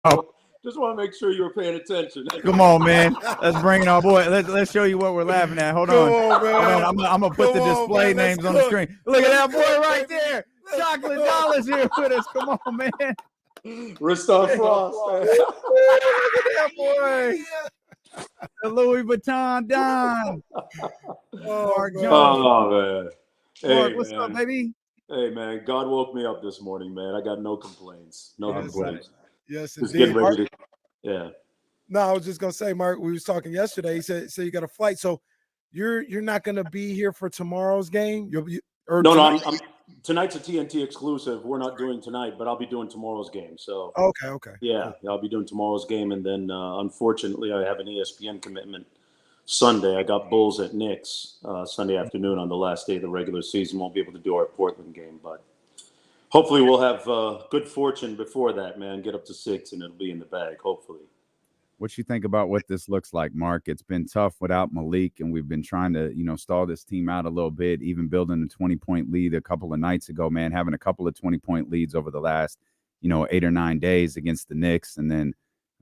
Oh, Just want to make sure you were paying attention. come on, man. Let's bring in our boy. Let's show you what we're laughing at. Hold on. man. I'm gonna put the display names on the screen. Look at that boy right there. Chocolate Dollars here with us. Come on, man. Restore Frost. Look at that boy. The Louis Vuitton Don. Mark Jones. Oh, man. Mark, Hey, what's man. up, baby? Hey, man. God woke me up this morning, man. I got no complaints. No complaints. Yes, Just indeed. getting ready to, yeah. No, I was just gonna say, Mark, we was talking yesterday. He said, so you got a flight. So you're not gonna be here for tomorrow's game? You'll be No, I'm tonight's a TNT exclusive. We're not doing tonight, but I'll be doing tomorrow's game. So okay. yeah, Cool. I'll be doing tomorrow's game, and then unfortunately, I have an ESPN commitment Sunday. I got Bulls at Knicks Sunday afternoon on the last day of the regular season. Won't be able to do our Portland game, but hopefully, we'll have good fortune before that. Man, get up to 6, and it'll be in the bag. Hopefully. What you think about what this looks like, Mark? It's been tough without Malik, and we've been trying to, stall this team out a little bit, even building a 20-point lead a couple of nights ago, man, having a couple of 20-point leads over the last, 8 or 9 days against the Knicks. And then,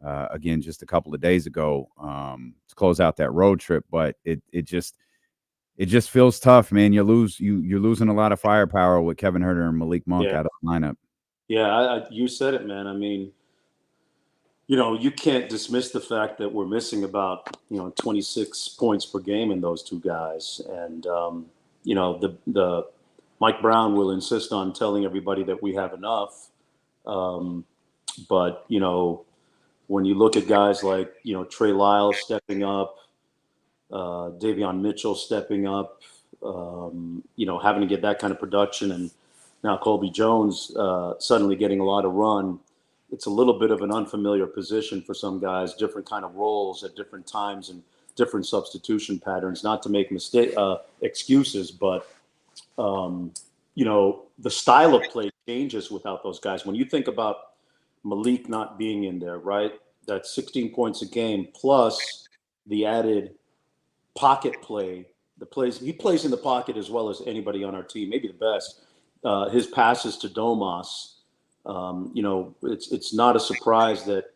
again, just a couple of days ago to close out that road trip. But it just feels tough, man. You're losing a lot of firepower with Kevin Huerter and Malik Monk out of the lineup. Yeah, you said it, man. I mean, you can't dismiss the fact that we're missing about, 26 points per game in those two guys. And, the Mike Brown will insist on telling everybody that we have enough. But, when you look at guys like, Trey Lyles stepping up, Davion Mitchell stepping up, having to get that kind of production, and now Colby Jones suddenly getting a lot of run. It's a little bit of an unfamiliar position for some guys, different kind of roles at different times and different substitution patterns. Not to make excuses, but the style of play changes without those guys. When you think about Malik not being in there, right? That's 16 points a game plus the added pocket play. He plays in the pocket as well as anybody on our team, maybe the best. His passes to Domas. It's not a surprise that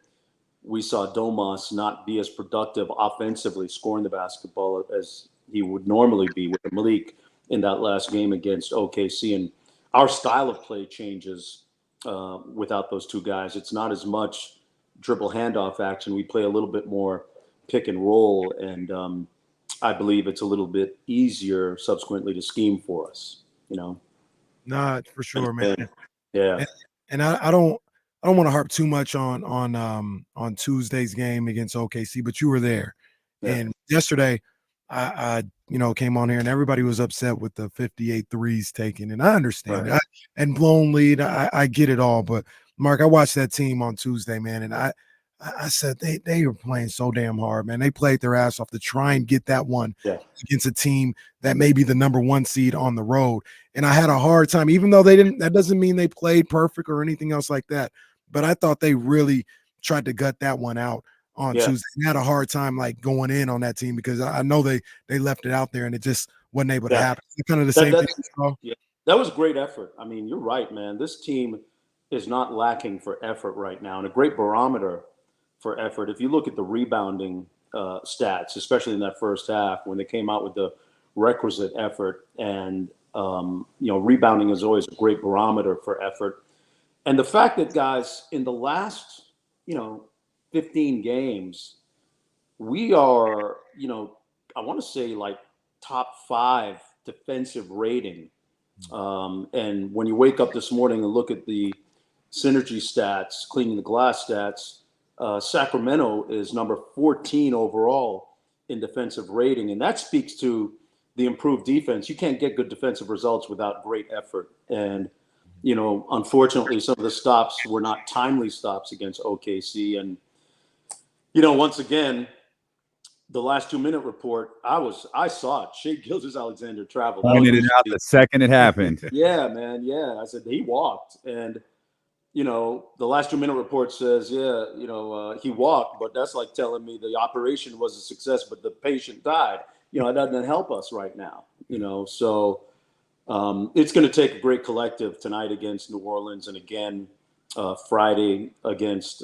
we saw Domas not be as productive offensively, scoring the basketball as he would normally be with Malik in that last game against OKC. And our style of play changes without those two guys. It's not as much dribble handoff action. We play a little bit more pick and roll, and I believe it's a little bit easier subsequently to scheme for us. Nah, for sure, man. Yeah. And I don't want to harp too much on Tuesday's game against OKC, but you were there. Yeah. And yesterday I came on here and everybody was upset with the 58 threes taken. And I understand it. And blown lead. I get it all. But Mark, I watched that team on Tuesday, man. And I said they were playing so damn hard, man. They played their ass off to try and get that one against a team that may be the number 1 seed on the road. And I had a hard time, even though they didn't. That doesn't mean they played perfect or anything else like that. But I thought they really tried to gut that one out on Tuesday. And had a hard time going in on that team because I know they left it out there and it just wasn't able to happen. It's kind of the same thing. Yeah, that was great effort. I mean, you're right, man. This team is not lacking for effort right now, and a great barometer for effort. If you look at the rebounding stats, especially in that first half when they came out with the requisite effort, and rebounding is always a great barometer for effort. And the fact that guys in the last 15 games, we are I want to say like top 5 defensive rating. And when you wake up this morning and look at the synergy stats, cleaning the glass stats, Sacramento is number 14 overall in defensive rating. And that speaks to the improved defense. You can't get good defensive results without great effort. And, unfortunately, some of the stops were not timely stops against OKC. And, once again, the last 2-minute report, I saw it. Shea Gilgeous-Alexander traveled. Pointed it out the second it happened. Yeah, man. Yeah. I said, he walked. And, the last 2-minute report says, he walked, but that's like telling me the operation was a success, but the patient died. It doesn't help us right now, So it's going to take a great collective tonight against New Orleans. And again, Friday against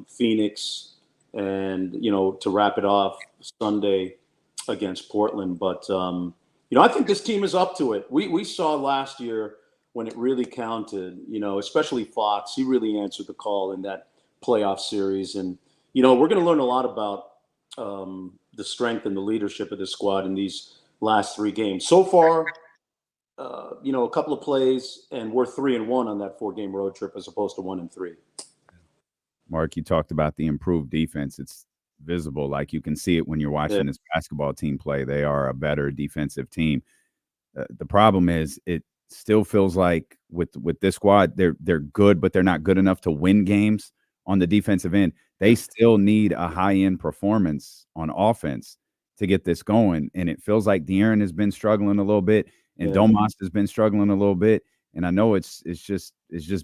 Phoenix, and to wrap it off Sunday against Portland. But I think this team is up to it. We saw last year when it really counted. Especially Fox. He really answered the call in that playoff series, and we're going to learn a lot about the strength and the leadership of this squad in these last 3 games. So far, a couple of plays, and we're 3-1 on that 4-game road trip as opposed to 1-3. Mark, you talked about the improved defense. It's visible. Like, you can see it when you're watching this basketball team play. They are a better defensive team. The problem is it still feels like with this squad, they're good, but they're not good enough to win games on the defensive end. They still need a high-end performance on offense to get this going. And it feels like De'Aaron has been struggling a little bit, and Domas has been struggling a little bit. And I know it's just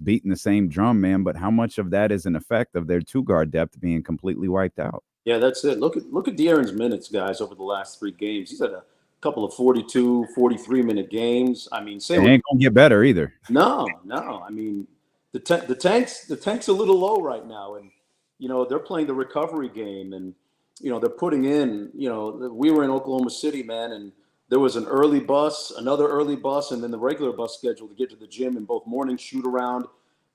beating the same drum, man. But how much of that is an effect of their 2-guard depth being completely wiped out? Yeah, that's it. Look at De'Aaron's minutes, guys, over the last 3 games. He's had a couple of 42, 43-minute games. I mean, it ain't gonna get better either. No. I mean, the tank's a little low right now, and they're playing the recovery game, and they're putting in. We were in Oklahoma City, man, and there was an early bus, another early bus, and then the regular bus schedule to get to the gym, and both morning shoot around,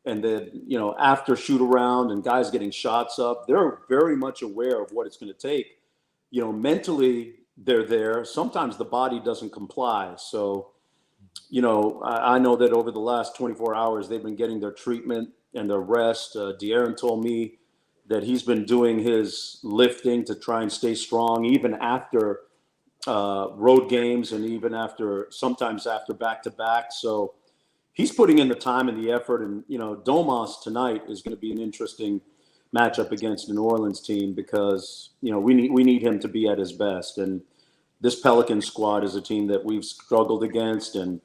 and then after shoot around, and guys getting shots up. They're very much aware of what it's going to take. Mentally they're there. Sometimes the body doesn't comply. So, I know that over the last 24 hours they've been getting their treatment and their rest. De'Aaron told me that he's been doing his lifting to try and stay strong, even after road games, and even sometimes after back-to-back. So he's putting in the time and the effort. And, Domas tonight is going to be an interesting matchup against the New Orleans team because, we need him to be at his best. And this Pelican squad is a team that we've struggled against. And,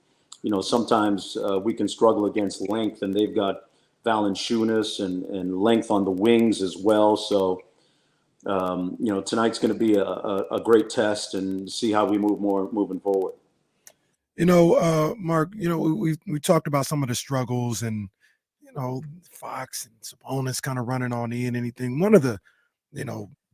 sometimes we can struggle against length, and they've got Valanciunas and length on the wings as well. So, tonight's going to be a great test, and see how we moving forward. Mark, we talked about some of the struggles, and Fox and Sabonis kind of running on anything. One of the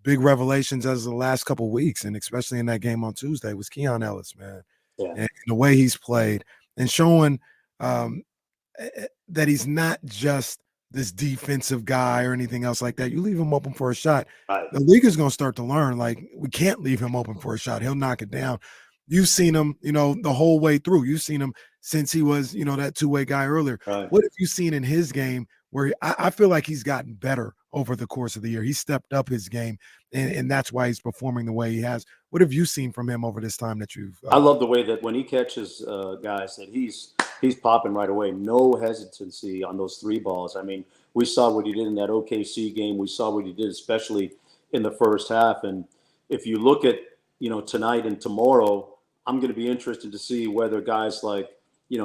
big revelations as the last couple of weeks, and especially in that game on Tuesday, was Keon Ellis, man. Yeah. And the way he's played and showing that he's not just this defensive guy or anything else like that. You leave him open for a shot, Right. The league is going to start to learn, like, we can't leave him open for a shot. He'll knock it down. You've seen him, the whole way through. You've seen him since he was, that 2-way guy earlier. Right. What have you seen in his game where I feel like he's gotten better over the course of the year? He stepped up his game, and that's why he's performing the way he has. What have you seen from him over this time that you've I love the way that when he catches guys, that he's popping right away. No hesitancy on those 3 balls. I mean, we saw what he did in that OKC game. We saw what he did, especially in the first half. And if you look at, tonight and tomorrow, I'm going to be interested to see whether guys like,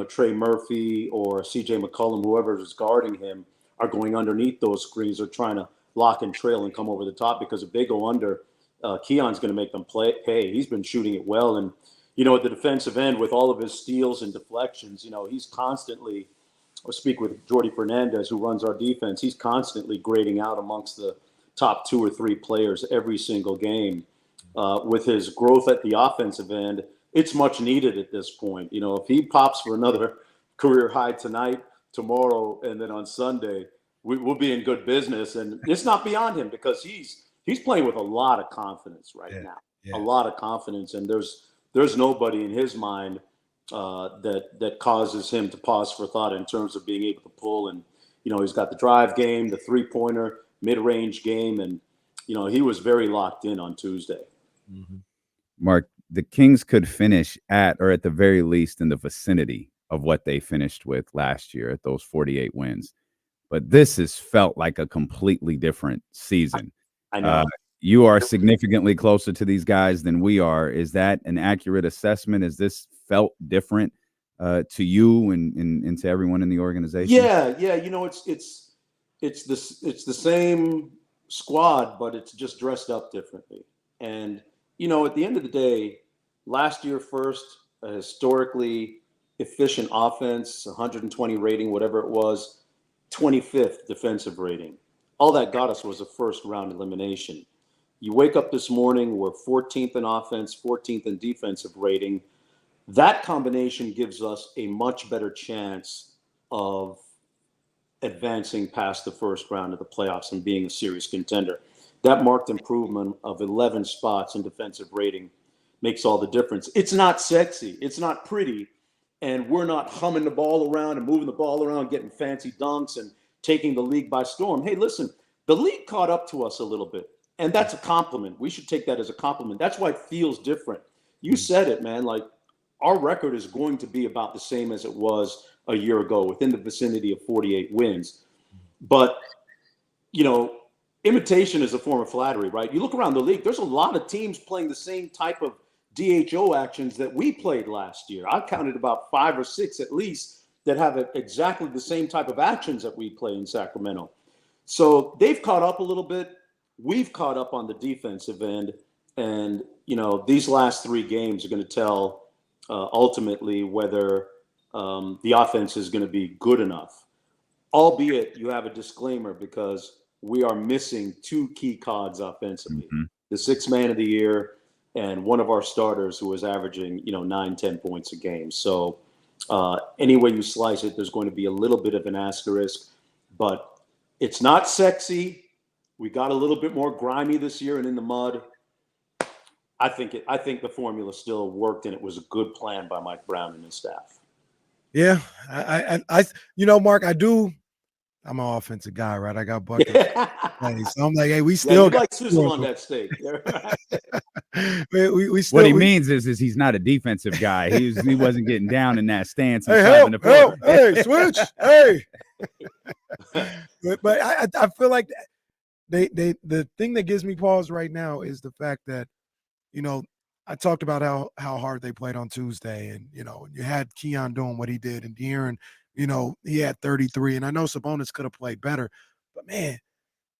Trey Murphy or CJ McCollum, whoever is guarding him, are going underneath those screens or trying to lock and trail and come over the top. Because if they go under, Keon's going to make them pay. He's been shooting it well. And, at the defensive end, with all of his steals and deflections, he's constantly, I speak with Jordy Fernandez, who runs our defense, he's constantly grading out amongst the top 2 or 3 players every single game. With his growth at the offensive end, it's much needed at this point. If he pops for another career high tonight, tomorrow, and then on Sunday, we'll be in good business. And it's not beyond him, because he's playing with a lot of confidence now. A lot of confidence, and there's nobody in his mind that causes him to pause for thought in terms of being able to pull. And he's got the drive game, the 3-pointer, mid-range game, and he was very locked in on Tuesday. Mm-hmm. Mark, the Kings could finish at, or at the very least in the vicinity of what they finished with last year at those 48 wins. But this has felt like a completely different season. I know. You are significantly closer to these guys than we are. Is that an accurate assessment? Has this felt different to you and to everyone in the organization? Yeah. It's the same squad, but it's just dressed up differently. And at the end of the day, last year first, a historically efficient offense, 120 rating, whatever it was. 25th defensive rating. All that got us was a first-round elimination. You wake up this morning, we're 14th in offense, 14th in defensive rating. That combination gives us a much better chance of advancing past the first round of the playoffs and being a serious contender. That marked improvement of 11 spots in defensive rating makes all the difference. It's not sexy. It's not pretty. And we're not humming the ball around and moving the ball around, getting fancy dunks and taking the league by storm. Hey, listen, the league caught up to us a little bit. And that's a compliment. We should take that as a compliment. That's why it feels different. You said it, man. Like, our record is going to be about the same as it was a year ago, within the vicinity of 48 wins. But, imitation is a form of flattery, right? You look around the league, there's a lot of teams playing the same type of DHO actions that we played last year. I counted about 5 or 6 at least that have exactly the same type of actions that we play in Sacramento. So they've caught up a little bit. We've caught up on the defensive end. And, these last 3 games are going to tell ultimately whether the offense is going to be good enough. Albeit you have a disclaimer because we are missing 2 key cogs offensively. Mm-hmm. The 6th man of the year and one of our starters who was averaging, 9-10 points a game. So any way you slice it, there's going to be a little bit of an asterisk, but it's not sexy. We got a little bit more grimy this year and in the mud. I think the formula still worked, and it was a good plan by Mike Brown and his staff. Yeah, I Mark, I'm an offensive guy, right? I got buckets. So I'm like, hey, we still got like sizzle on that steak. we still, what he means is he's not a defensive guy. He wasn't getting down in that stance. Hey, help, hey, switch, hey. But I feel like the thing that gives me pause right now is the fact that, I talked about how hard they played on Tuesday, and you had Keon doing what he did, and De'Aaron, he had 33, and I know Sabonis could have played better, but man,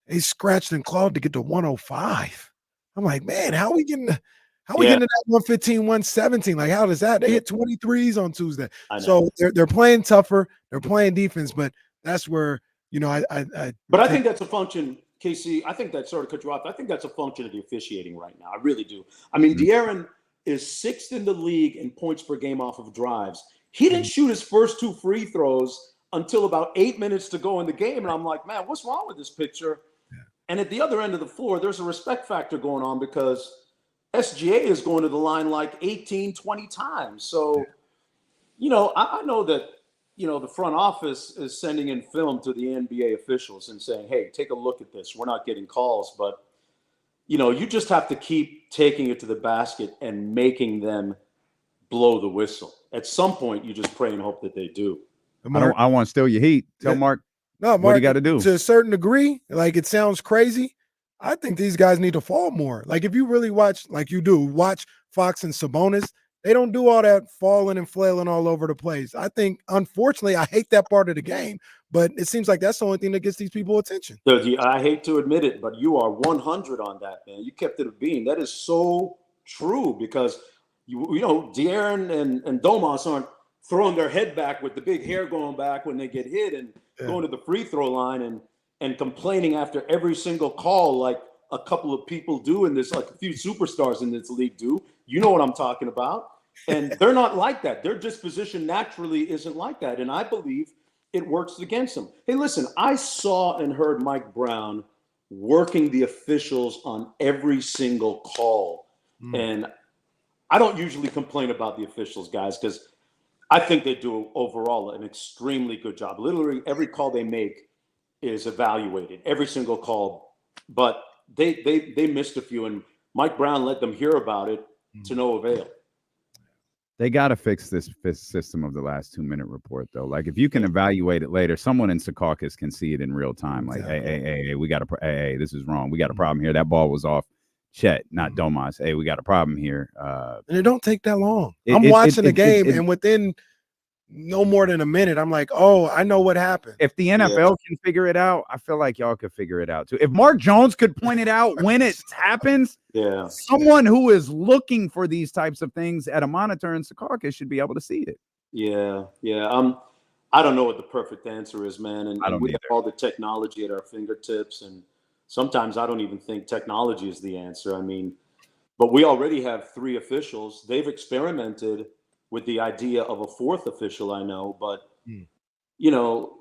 they scratched and clawed to get to 105. I'm like, man, how we getting to that 115, 117? Like, how does that? They hit 23s on Tuesday. So they're playing tougher, they're playing defense, but that's where But I think that's a function. KC, I think that sort of cut you off. I think that's a function of the officiating right now. I really do. I mean, De'Aaron is 6th in the league in points per game off of drives. He didn't shoot his first 2 free throws until about 8 minutes to go in the game. And I'm like, man, what's wrong with this picture? Yeah. And at the other end of the floor, there's a respect factor going on because SGA is going to the line like 18, 20 times. So, I know that, the front office is sending in film to the NBA officials and saying, hey, take a look at this. We're not getting calls, but, you just have to keep taking it to the basket and making them blow the whistle. At some point, you just pray and hope that they do. I want to steal your heat. Tell Mark, Mark, what you got to do. To a certain degree, like, it sounds crazy. I think these guys need to fall more. Like, if you really watch, like you do, watch Fox and Sabonis, they don't do all that falling and flailing all over the place. I think, unfortunately, I hate that part of the game, but it seems like that's the only thing that gets these people attention. I hate to admit it, but you are 100 on that, man. You kept it a bean. That is so true because, De'Aaron and Domas aren't throwing their head back with the big hair going back when they get hit and going to the free throw line and complaining after every single call like a couple of people do in this, like a few superstars in this league do. You know what I'm talking about. And they're not like that. Their disposition naturally isn't like that. And I believe it works against them. Hey, listen, I saw and heard Mike Brown working the officials on every single call. And I don't usually complain about the officials, guys, because I think they do overall an extremely good job. Literally every call they make is evaluated, every single call. But they missed a few, and Mike Brown let them hear about it to no avail. They got to fix this system of the last 2-minute report, though. Like, if you can evaluate it later, someone in Secaucus can see it in real time. Like, hey, we got a this is wrong. We got a problem here. That ball was off Chet, not Domas. Hey, we got a problem here. And it don't take that long. I'm watching the game, and within no more than a minute, I'm like, oh, I know what happened. If the NFL can figure it out, I feel like y'all could figure it out too. If Mark Jones could point it out when it happens, someone who is looking for these types of things at a monitor in Secaucus should be able to see it. Yeah. I don't know what the perfect answer is, man. I And don't we have either. all the technology at our fingertips. And sometimes I don't even think technology is the answer. I mean, but we already have 3 officials. They've experimented with the idea of a 4th official, I know. But, Mm.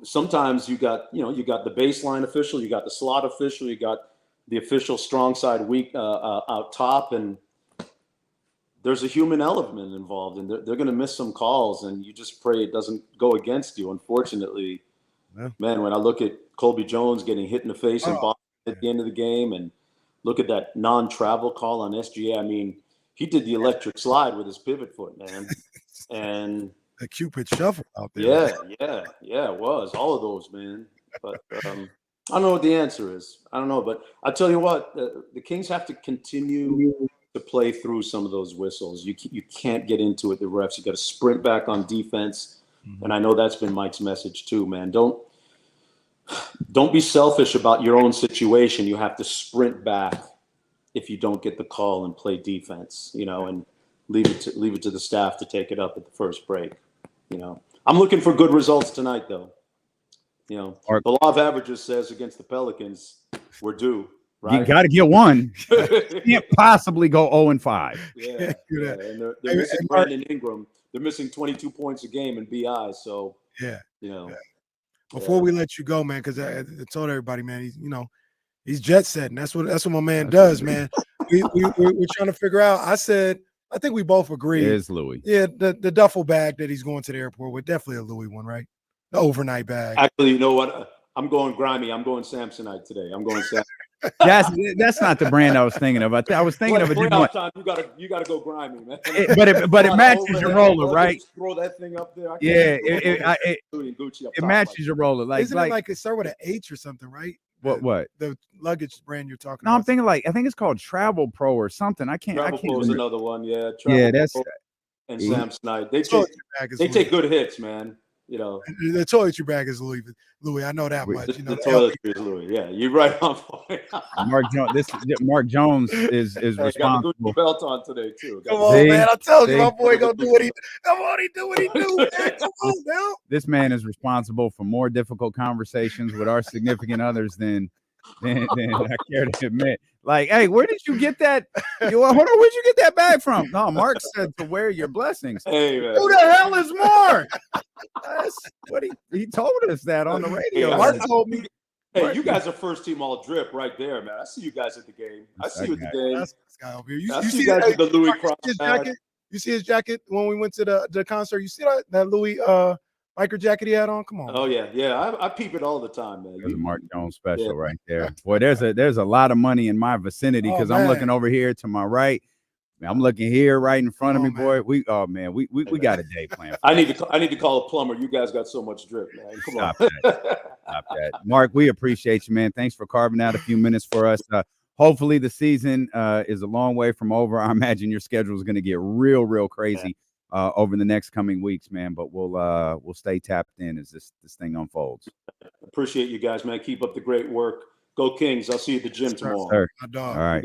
sometimes you got the baseline official, you got the slot official, you got the official strong side weak out top. And there's a human element involved, and they're going to miss some calls, and you just pray it doesn't go against you. Unfortunately, Yeah. man, when I look at Colby Jones getting hit in the face and Boston at the end of the game, and look at that non-travel call on SGA, I mean, he did the electric slide with his pivot foot, man. And the Cupid shuffle out there. yeah, it was all of those, man. But I don't know what the answer is. I don't know, but I tell you what, the Kings have to continue to play through some of those whistles. You can't get into it, the refs. You got to sprint back on defense, and I know that's been Mike's message too, man. Don't be selfish about your own situation. You have to sprint back if you don't get the call and play defense, and leave it to the staff to take it up at the first break. I'm looking for good results tonight, though. The law of averages says against the Pelicans, we're due. Right? You got to get one. You can't possibly go 0-5. Yeah. And they're missing Brandon Ingram. They're missing 22 points a game in BI. So Before we let you go, man, because I told everybody, man, he's jet setting. That's what my man does, man. We're trying to figure out. I think we both agree. It is Louis. Yeah, the duffel bag that he's going to the airport with, definitely a Louis one, right? The overnight bag. Actually, you know what? I'm going grimy. I'm going Samsonite today. I'm going Samsonite. That's not the brand I was thinking of. I was thinking of a different time. You gotta go grimy, man. But it matches your roller, right? Throw that thing up there. It matches your roller. Isn't it like it start with an H or something, right? What? The luggage brand you're talking about? No, I'm thinking I think it's called Travel Pro or something. Travel Pro is another one. Yeah. That's Pro and Samsonite. They take good hits, man. The toiletry bag is Louis. I know that much. The toiletry is Louis. Yeah, you're right on point. Mark Jones is responsible. Got the Gucci belt on today too. Come on, man! I told you, my boy gonna do what he. Come on, he do what he do, man. Come on, now. This man is responsible for more difficult conversations with our significant others than I care to admit. Like, hey, where did you get that? Hold on, where'd you get that bag from? No, Mark said to wear your blessings. Hey, man. Who the hell is Mark? That's what he told us that on the radio. Hey, Mark told me. Hey, you guys are first team all drip right there, man. I see you guys at the game. I see you at the game. That's this guy over here. You see you guys with the Louis Cross jacket. You see his jacket when we went to the concert. You see that Louis biker jacket he had on? Come on. Oh yeah. I peep it all the time, man. There's a Mark Jones special right there. Boy, there's a lot of money in my vicinity because I'm looking over here to my right. I'm looking here right in front of me, boy. We got a day planned. I need to call a plumber. You guys got so much drip, man. Come on. Stop that. Mark, we appreciate you, man. Thanks for carving out a few minutes for us. Hopefully the season is a long way from over. I imagine your schedule is going to get real crazy over the next coming weeks, man. But we'll stay tapped in as this thing unfolds. Appreciate you guys, man. Keep up the great work. Go Kings. I'll see you at the gym tomorrow. Sir. All right.